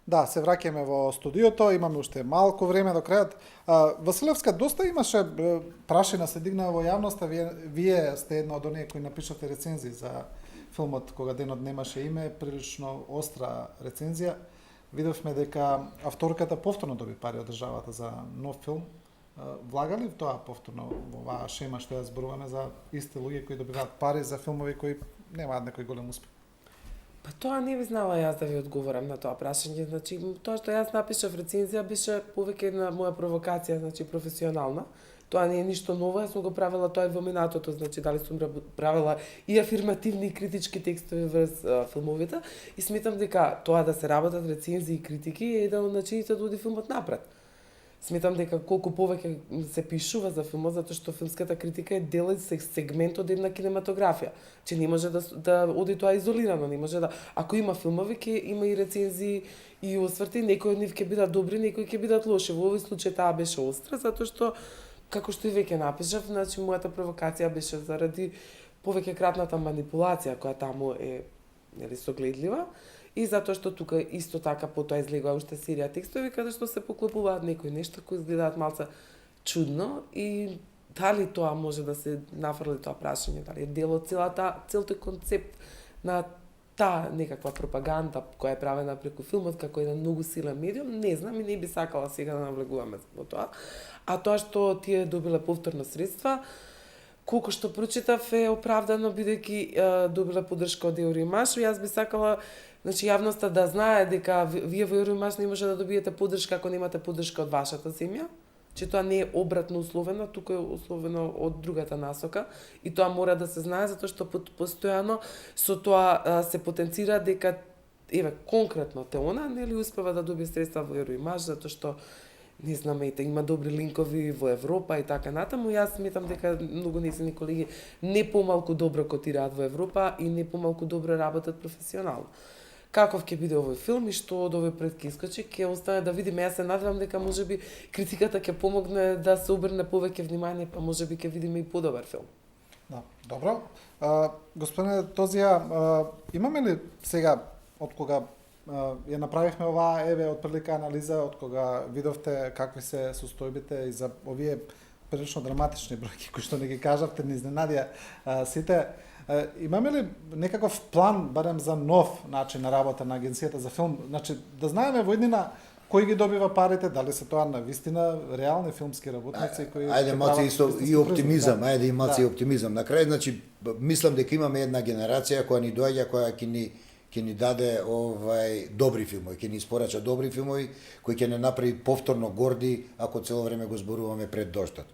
Да, се враќаме во студиото, имаме уште малку време до крајот. Василевска, доста имаше прашина се дигна во јавноста, вие сте едно од оние кои напишате рецензии за филмот Кога денот немаше име, прилично остра рецензија. Видовме дека авторката повторно доби пари од државата за нов филм. Влага ли тоа повторно во оваа шема што ја зборуваме за исти луѓе кои добиваат пари за филмови кои немаат некој голем успех? Па тоа не би знала јас да ви одговорам на тоа прашање. Значи, тоа што јас напишав рецензија беше повеќе една моја провокација, значи професионална. Тоа не е ништо ново, јас сум го правила тоа и во минатото, значи дали сум правила и афирмативни и критички текстови врз филмовите и сметам дека тоа да се работат рецензии и критики е еден од начините да оди филмот напред. Сметам дека колку повеќе се пишува за филмот, затоа што филмската критика е дел и сегмент од една кинематографија. Че не може да оди тоа изолирано, не може да... Ако има филмови, ќе има и рецензии и осврти, некои од нив ќе бидат добри, некои ќе бидат лоши. Во овој случај таа беше остра, затоа што, како што и веќе напишав, значи мојата провокација беше заради повеќе кратната манипулација која таму е, нели, согледлива. И затоа што тука исто така потоа излегува уште серија текстови каде што се поклопуваат некои нешта кои изгледаат малце чудно и дали тоа може да се нафрли тоа прашање, дали е дел од целој концепт на таа некаква пропаганда која е правена преку филмот како еден многу силен медиум, не знам и не би сакала сега да навлегуваме во тоа. А тоа што тие добиле повторно средства, колку што прочитав е оправдано бидејќи добила поддршка од Евроимаш, јас би сакала, значи, јавноста да знае дека вие во Евроимаш не може да добиете поддршка ако немате поддршка од вашата земја, че тоа не е обратно условено, тука е условено од другата насока и тоа мора да се знае затоа што постојано со тоа се потенцира дека еве конкретно Теона нели успева да добие средства во Евроимаш затоа што не знам, има добри линкови во Европа и така натаму. Јас сметам дека многу незини колеги не помалку добро котираат во Европа и не помалку добро работат професионално. Каков ќе биде овој филм и што од овој пред ќе искачи, ќе остане да видиме. Јас се надевам дека можеби критиката ќе помогне да се обрне повеќе внимание, па можеби ќе видиме и подобар филм. Да, добро. Господине Тозија, имаме ли сега од кога ја направивме оваа отприлика анализа, од кога видовте какви се состојбите и за овие прилично драматични бројки кои што не ги кажавте, не изненадија сите. Имаме ли некаков план, барем за нов начин на работа на Агенцијата за филм? Значи, да знаеме во иднина кој ги добива парите, дали се тоа на вистина реални филмски работници кои ајде малце и оптимизам, да. ајде и малце и оптимизам. На крај, значи, мислам дека имаме една генерација која ни доаѓа, која ќе ни даде добри филмови, ќе ни испорача добри филмови, кои ќе не направи повторно горди ако цело време го зборуваме пред доштот.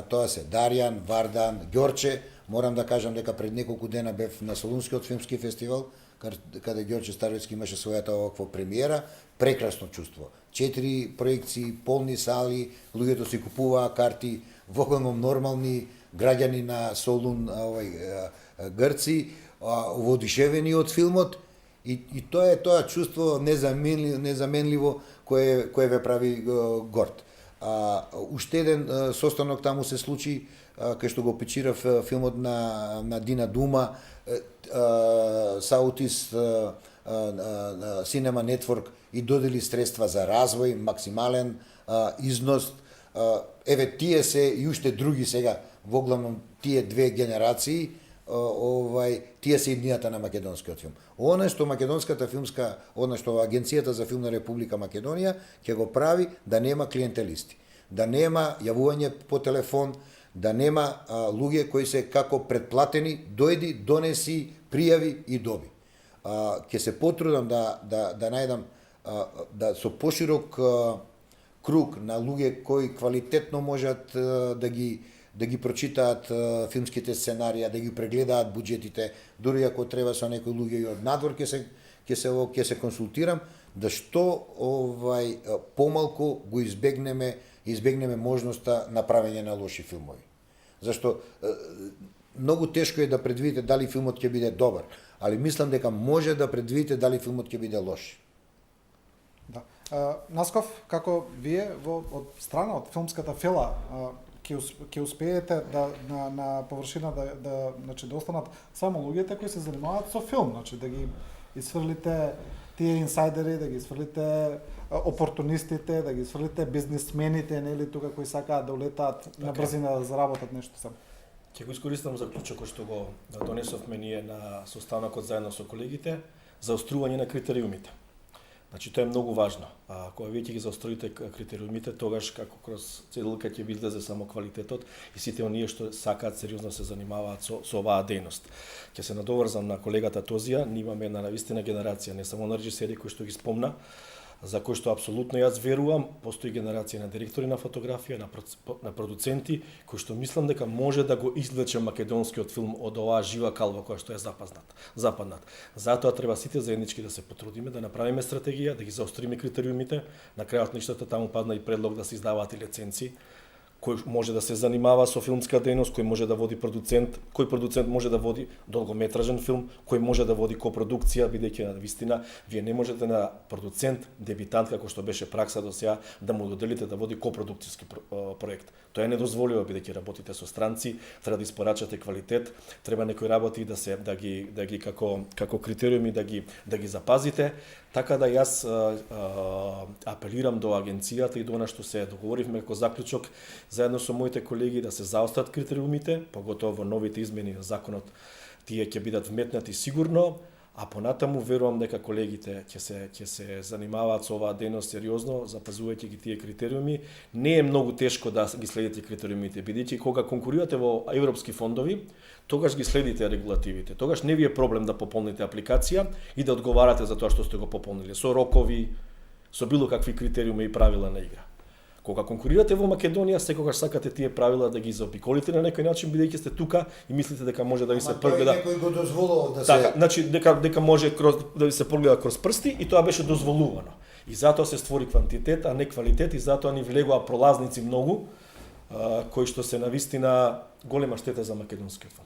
Тоа се Дарјан, Вардан, Ѓорче. Морам да кажам дека пред неколку дена бев на Солунскиот филмски фестивал, каде Ѓорче Старовицки имаше својата оваква премиера. Прекрасно чувство. 4 проекции, полни сали, луѓето си купуваа карти, воголем нормални граѓани на Солун, грци, воодушевени од филмот и тоа е тоа чувство незаменливо кое ве прави горд. Уште еден состанок таму се случи кај што го печирав филмот на Дина Дума, Саутис Cinema Network и додели средства за развој, максимален износ. Еве тие се и уште други сега, воглавном тие две генерации, тие се иднината на македонскиот филм. Она што македонската филмска, она што Агенцијата за филм на Република Македонија ќе го прави да нема клиентелисти, да нема јавување по телефон, да нема луѓе кои се како предплатени, дојди, донеси, пријави и доби. Ќе се потрудам да најдам да со поширок круг на луѓе кои квалитетно можат да ги прочитаат филмските сценарија, да ги прегледаат буџетите, дури ако треба со некои луѓе и од надвор ќе се консултирам, да што помалку го избегнеме можноста на правење на лоши филмови. Зашто многу тешко е да предвидите дали филмот ќе биде добар, али мислам дека може да предвидите дали филмот ќе биде лош. Да. Насков, како вие од страна од филмската фела ќе успеете на површина да останат само луѓето кои се занимаваат со филм, значи да ги исфрлите тие инсайдери, да ги сврлите опортунистите, да ги сврлите бизнисмените, нели тука кои сакаат да улетаат на брзина да заработат нешто сам. Ќе го искористам заклучокот што го донесовме ние на состанокот заедно со колегите за заострување на критериумите. Значи тоа е многу важно. Кога вие ќе ги заострите критериумите, тогаш како кроз целка ќе ви излезе само квалитетот и сите оние што сакаат сериозно се занимаваат со оваа дејност. Ќе се надоврзам на колегата Тозија, ние имаме една навистина генерација, не само на режисери кои што ги спомна, за кој што апсолутно јас верувам, постои генерација на директори на фотографија, на продуценти, кои што мислам дека може да го извлече македонскиот филм од оваа жива калва која што е западнат. Затоа треба сите заеднички да се потрудиме, да направиме стратегија, да ги заостриме критериумите. На крајот ништата таму падна и предлог да се издаваат и лиценци, кој може да се занимава со филмска дејност, кој може да води кој продуцент може да води долгометражен филм, кој може да води копродукција, бидејќи на вистина вие не можете на продуцент, дебитант како што беше пракса до сега, да му доделите да води копродукцијски проект. Тоа е недозволиво бидејќи работите со странци, треба да испорачате квалитет, треба некои работи да ги како критериуми да ги запазите. Така да јас апелирам до агенцијата и до она што се договоривме како заклучок заедно со моите колеги да се заострат критериумите, поготово во новите измени на законот, тие ќе бидат вметнати сигурно, а понатаму верувам дека колегите ќе се занимаваат со оваа дејност сериозно, запазувајќи ги тие критериуми. Не е многу тешко да ги следите критериумите, бидејќи кога конкурирате во европски фондови, тогаш ги следите регулативите. Тогаш не ви е проблем да пополните апликација и да одговарате за тоа што сте го пополнили, со рокови, со било какви критериуми и правила на игра. Кога конкурирате во Македонија, секогаш сакате тие правила да ги заобиколите на некој начин, бидејќи сте тука и мислите дека може да ви се прогледа. Некој го дозволува да се Така, значи дека може да ви се прогледа кроз прсти и тоа беше дозволувано. И затоа се створи квантитет, а не квалитет, и затоа ни влегоа пролазници многу, кои што се навистина голема штета за македонскиот филм.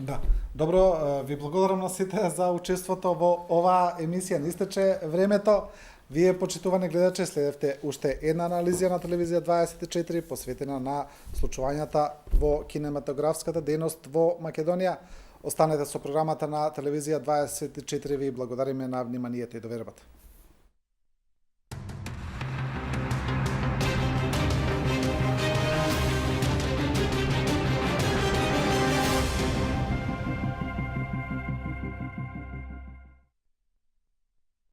Да. Добро, ви благодарам на сите за учеството во оваа емисија. Не истече времето. Вие, почитувани гледачи, следевте уште една анализија на телевизија 24 посветена на случувањата во кинематографската дејност во Македонија. Останете со програмата на телевизија 24. Ви благодариме на вниманието и довербата.